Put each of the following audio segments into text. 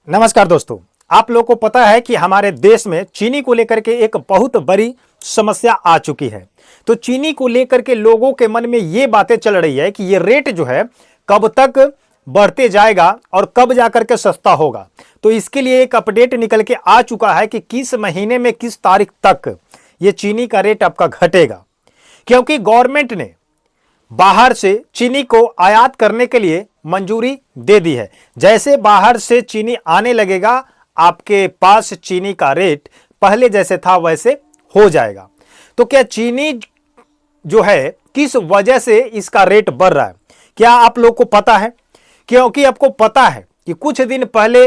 नमस्कार दोस्तों, आप लोगों को पता है कि हमारे देश में चीनी को लेकर के एक बहुत बड़ी समस्या आ चुकी है। तो चीनी को लेकर के लोगों के मन में ये बातें चल रही है कि ये रेट जो है कब तक बढ़ते जाएगा और कब जाकर के सस्ता होगा। तो इसके लिए एक अपडेट निकल के आ चुका है कि किस महीने में किस तारीख तक ये चीनी का रेट आपका घटेगा, क्योंकि गवर्नमेंट ने बाहर से चीनी को आयात करने के लिए मंजूरी दे दी है। जैसे बाहर से चीनी आने लगेगा, आपके पास चीनी का रेट पहले जैसे था वैसे हो जाएगा। तो क्या चीनी जो है किस वजह से इसका रेट बढ़ रहा है, क्या आप लोग को पता है? क्योंकि आपको पता है कि कुछ दिन पहले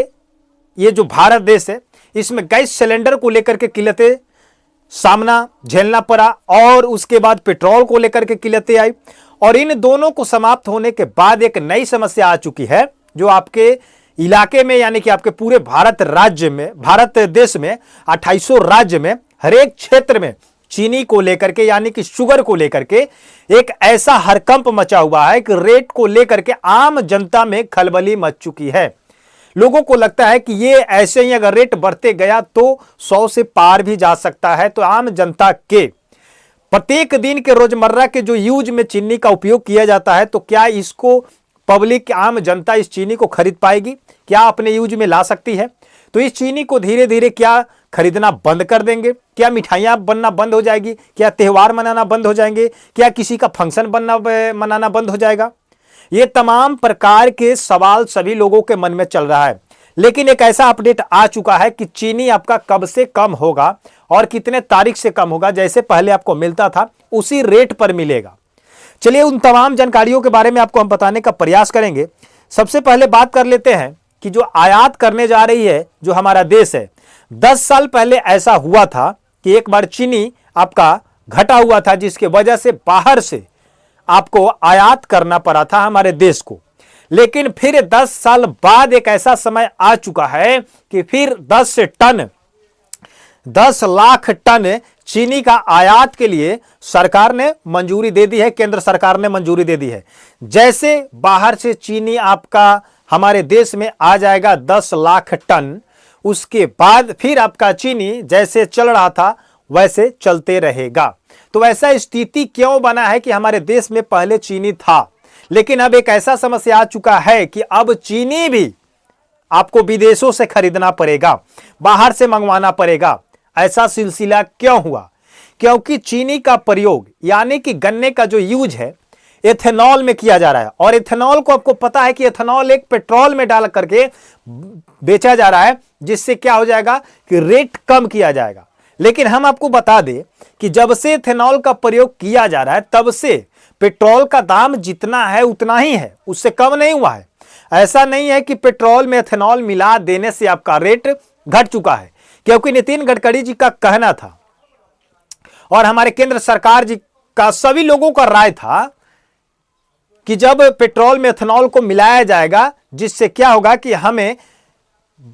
ये जो भारत देश है इसमें गैस सिलेंडर को लेकर के किल्लतें सामना झेलना पड़ा और उसके बाद पेट्रोल को लेकर के किल्लतें आई और इन दोनों को समाप्त होने के बाद एक नई समस्या आ चुकी है जो आपके इलाके में यानी कि आपके पूरे भारत देश में 2800 राज्य में हर एक क्षेत्र में चीनी को लेकर के यानी कि शुगर को लेकर के एक ऐसा हड़कंप मचा हुआ है कि रेट को लेकर के आम जनता में खलबली मच चुकी है। लोगों को लगता है कि ये ऐसे ही अगर रेट बढ़ते गया तो 100 से पार भी जा सकता है। तो आम जनता के प्रत्येक दिन के रोजमर्रा के जो यूज में चीनी का उपयोग किया जाता है, तो क्या इसको पब्लिक आम जनता इस चीनी को खरीद पाएगी? क्या अपने यूज में ला सकती है? तो इस चीनी को धीरे धीरे क्या खरीदना बंद कर देंगे? क्या मिठाइयां बनना बंद हो जाएगी? क्या त्योहार मनाना बंद हो जाएंगे? क्या किसी का फंक्शन मनाना बंद हो जाएगा? ये तमाम प्रकार के सवाल सभी लोगों के मन में चल रहा है। लेकिन एक ऐसा अपडेट आ चुका है कि चीनी आपका कब से कम होगा और कितने तारीख से कम होगा, जैसे पहले आपको मिलता था उसी रेट पर मिलेगा। चलिए उन तमाम जानकारियों के बारे में आपको हम बताने का प्रयास करेंगे। सबसे पहले बात कर लेते हैं कि जो आयात करने जा रही है जो हमारा देश है, 10 साल पहले ऐसा हुआ था कि एक बार चीनी आपका घटा हुआ था जिसकी वजह से बाहर से आपको आयात करना पड़ा था हमारे देश को। लेकिन फिर 10 साल बाद एक ऐसा समय आ चुका है कि फिर 10 लाख टन चीनी का आयात के लिए सरकार ने मंजूरी दे दी है, केंद्र सरकार ने मंजूरी दे दी है। जैसे बाहर से चीनी आपका हमारे देश में आ जाएगा 10 लाख टन, उसके बाद फिर आपका चीनी जैसे चल रहा था वैसे चलते रहेगा। तो ऐसा स्थिति क्यों बना है कि हमारे देश में पहले चीनी था, लेकिन अब एक ऐसा समस्या आ चुका है कि अब चीनी भी आपको विदेशों से खरीदना पड़ेगा, बाहर से मंगवाना पड़ेगा। ऐसा सिलसिला क्यों हुआ? क्योंकि चीनी का प्रयोग यानी कि गन्ने का जो यूज है एथेनॉल में किया जा रहा है और एथेनॉल को आपको पता है कि एथेनॉल एक पेट्रोल में डाल करके बेचा जा रहा है, जिससे क्या हो जाएगा कि रेट कम किया जाएगा। लेकिन हम आपको बता दें कि जब से एथेनॉल का प्रयोग किया जा रहा है तब से पेट्रोल का दाम जितना है उतना ही है, उससे कम नहीं हुआ है। ऐसा नहीं है कि पेट्रोल में एथेनॉल मिला देने से आपका रेट घट चुका है, क्योंकि नितिन गडकरी जी का कहना था और हमारे केंद्र सरकार जी का सभी लोगों का राय था कि जब पेट्रोल में एथेनॉल को मिलाया जाएगा जिससे क्या होगा कि हमें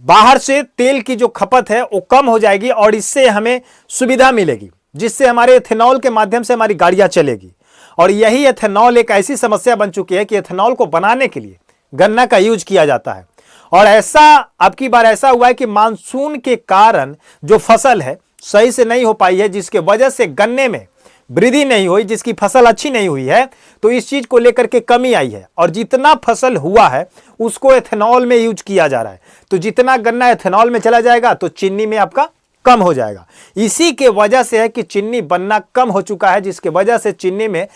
बाहर से तेल की जो खपत है वो कम हो जाएगी और इससे हमें सुविधा मिलेगी, जिससे हमारे एथेनॉल के माध्यम से हमारी गाड़ियां चलेगी। और यही एथेनॉल एक ऐसी समस्या बन चुकी है कि एथेनॉल को बनाने के लिए गन्ना का यूज किया जाता है। और ऐसा अब की बार ऐसा हुआ है कि मानसून के कारण जो फसल है सही से नहीं हो पाई है, जिसके वजह से गन्ने में वृद्धि नहीं हुई, जिसकी फसल अच्छी नहीं हुई है। तो इस चीज को लेकर के कमी आई है और जितना फसल हुआ है उसको एथेनॉल में यूज किया जा रहा है। तो जितना गन्ना एथेनॉल में चला जाएगा तो चीनी में आपका कम हो जाएगा। इसी के वजह से है कि चीनी बनना कम हो चुका है, जिसके वजह से चीनी में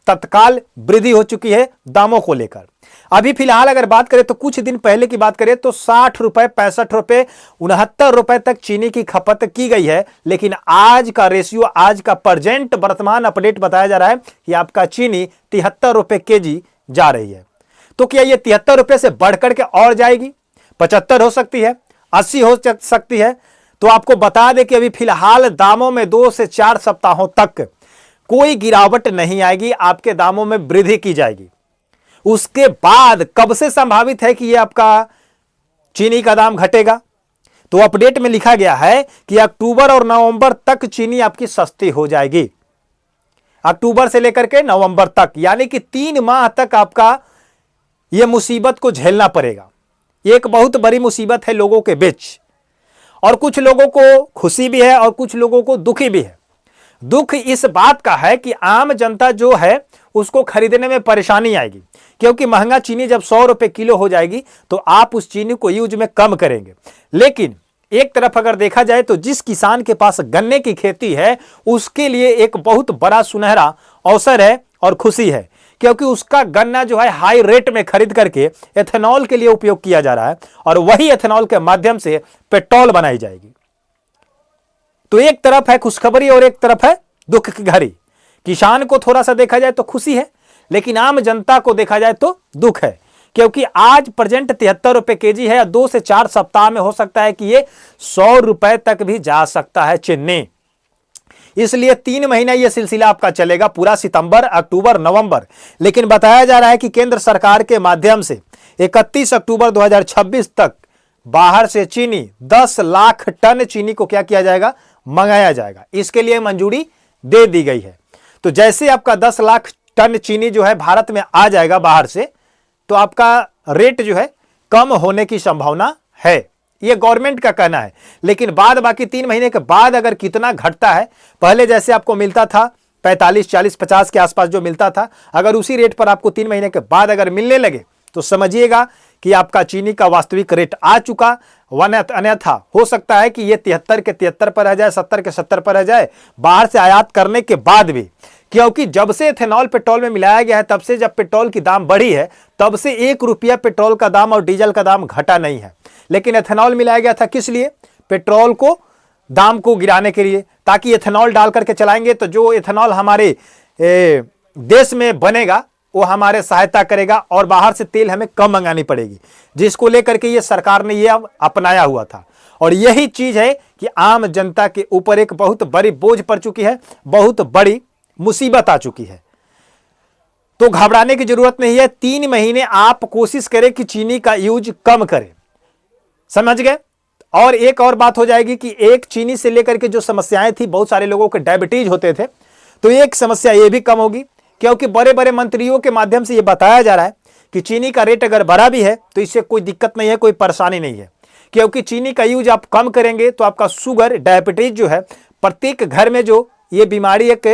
तत्काल वृद्धि हो चुकी है दामों को लेकर। अभी फिलहाल अगर बात करें तो कुछ दिन पहले की बात करें तो 60 रुपए, 65 रुपए, 69 रुपए तक चीनी की खपत की गई है। लेकिन आज का रेशियो, आज का प्रेजेंट वर्तमान अपडेट बताया जा रहा है कि आपका चीनी 73 रुपए केजी जा रही है। तो क्या ये 73 रुपए से बढ़कर के और जाएगी? 75 हो सकती है, 80 हो सकती है। तो आपको बता दें कि अभी फिलहाल दामों में 2 से 4 सप्ताहों तक कोई गिरावट नहीं आएगी, आपके दामों में वृद्धि की जाएगी। उसके बाद कब से संभावित है कि यह आपका चीनी का दाम घटेगा? तो अपडेट में लिखा गया है कि अक्टूबर और नवंबर तक चीनी आपकी सस्ती हो जाएगी। अक्टूबर से लेकर के नवंबर तक, यानी कि 3 माह तक आपका यह मुसीबत को झेलना पड़ेगा। ये एक बहुत बड़ी मुसीबत है लोगों के बीच, और कुछ लोगों को खुशी भी है और कुछ लोगों को दुखी भी है। दुख इस बात का है कि आम जनता जो है उसको खरीदने में परेशानी आएगी, क्योंकि महंगा चीनी जब 100 रुपए किलो हो जाएगी तो आप उस चीनी को यूज में कम करेंगे। लेकिन एक तरफ अगर देखा जाए तो जिस किसान के पास गन्ने की खेती है उसके लिए एक बहुत बड़ा सुनहरा अवसर है और खुशी है, क्योंकि उसका गन्ना जो है हाई रेट में खरीद करके एथेनॉल के लिए उपयोग किया जा रहा है और वही एथेनॉल के माध्यम से पेट्रोल बनाई जाएगी। तो एक तरफ है खुशखबरी और एक तरफ है दुख की घड़ी। किसान को थोड़ा सा देखा जाए तो खुशी है, लेकिन आम जनता को देखा जाए तो दुख है, क्योंकि आज प्रेजेंट 73 रुपए केजी है। 2 से 4 सप्ताह में हो सकता है कि ये 100 रुपए तक भी जा सकता है चीनी। इसलिए 3 महीना यह सिलसिला आपका चलेगा, पूरा सितंबर, अक्टूबर, नवंबर। लेकिन बताया जा रहा है कि केंद्र सरकार के माध्यम से 31 अक्टूबर 2026 तक बाहर से चीनी 10 लाख टन चीनी को क्या किया जाएगा, मंगाया जाएगा। इसके लिए मंजूरी दे दी गई है। तो जैसे आपका 10 लाख टन चीनी जो है भारत में आ जाएगा बाहर से, तो आपका रेट जो है कम होने की संभावना है, यह गवर्नमेंट का कहना है। लेकिन बाद बाकी 3 महीने के बाद अगर कितना घटता है, पहले जैसे आपको मिलता था 45, 40, 50 के आसपास जो मिलता था, अगर उसी रेट पर आपको 3 महीने के बाद अगर मिलने लगे तो समझिएगा कि आपका चीनी का वास्तविक रेट आ चुका। अन्यथा हो सकता है कि ये 73 के 73 पर रह जाए, 70 के 70 पर रह जाए बाहर से आयात करने के बाद भी, क्योंकि जब से एथेनॉल पेट्रोल में मिलाया गया है, तब से जब पेट्रोल की दाम बढ़ी है, तब से 1 रुपया पेट्रोल का दाम और डीजल का दाम घटा नहीं है। लेकिन एथेनॉल मिलाया गया था किस लिए? पेट्रोल को दाम को गिराने के लिए, ताकि एथेनॉल डाल करके चलाएंगे तो जो एथेनॉल हमारे देश में बनेगा वो हमारे सहायता करेगा और बाहर से तेल हमें कम मंगानी पड़ेगी, जिसको लेकर के ये सरकार ने ये अब अपनाया हुआ था। और यही चीज है कि आम जनता के ऊपर एक बहुत बड़ी बोझ पड़ चुकी है, बहुत बड़ी मुसीबत आ चुकी है। तो घबराने की जरूरत नहीं है। 3 महीने आप कोशिश करें कि चीनी का यूज कम करें, समझ गए। और एक और बात हो जाएगी कि एक चीनी से लेकर के जो समस्याएं थी, बहुत सारे लोगों के डायबिटीज होते थे, तो एक समस्या ये भी कम होगी, क्योंकि बड़े बड़े मंत्रियों के माध्यम से ये बताया जा रहा है कि चीनी का रेट अगर बढ़ा भी है तो इससे कोई दिक्कत नहीं है, कोई परेशानी नहीं है, क्योंकि चीनी का यूज आप कम करेंगे तो आपका शुगर, डायबिटीज जो है, प्रत्येक घर में जो ये बीमारी एक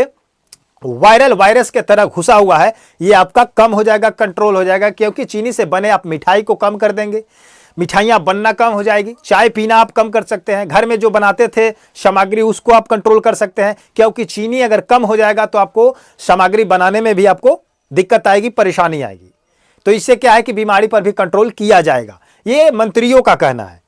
वायरस के तरह घुसा हुआ है, ये आपका कम हो जाएगा, कंट्रोल हो जाएगा। क्योंकि चीनी से बने आप मिठाई को कम कर देंगे, मिठाइयाँ बनना कम हो जाएगी, चाय पीना आप कम कर सकते हैं, घर में जो बनाते थे सामग्री उसको आप कंट्रोल कर सकते हैं। क्योंकि चीनी अगर कम हो जाएगा तो आपको सामग्री बनाने में भी आपको दिक्कत आएगी, परेशानी आएगी। तो इससे क्या है कि बीमारी पर भी कंट्रोल किया जाएगा, ये मंत्रियों का कहना है।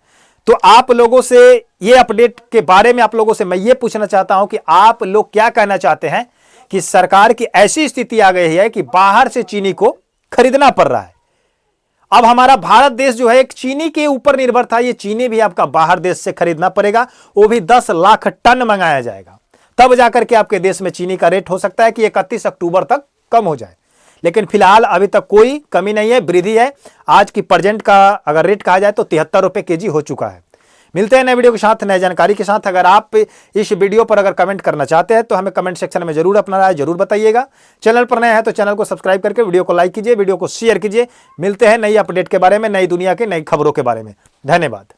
तो आप लोगों से ये अपडेट के बारे में आप लोगों से मैं ये पूछना चाहता हूं कि आप लोग क्या कहना चाहते हैं कि सरकार की ऐसी स्थिति आ गई है कि बाहर से चीनी को खरीदना पड़ रहा है। अब हमारा भारत देश जो है एक चीनी के ऊपर निर्भर था, ये चीनी भी आपका बाहर देश से खरीदना पड़ेगा, वो भी 10 लाख टन मंगाया जाएगा, तब जाकर के आपके देश में चीनी का रेट हो सकता है कि 31 अक्टूबर तक कम हो जाए। लेकिन फिलहाल अभी तक कोई कमी नहीं है, वृद्धि है। आज की प्रेजेंट का अगर रेट कहा जाए तो 73 रुपए केजी हो चुका है। मिलते हैं नए वीडियो के साथ, नए जानकारी के साथ। अगर आप इस वीडियो पर अगर कमेंट करना चाहते हैं तो हमें कमेंट सेक्शन में जरूर अपना राय जरूर बताइएगा। चैनल पर नए हैं तो चैनल को सब्सक्राइब करके वीडियो को लाइक कीजिए, वीडियो को शेयर कीजिए। मिलते हैं नई अपडेट के बारे में, नई दुनिया के नई खबरों के बारे में। धन्यवाद।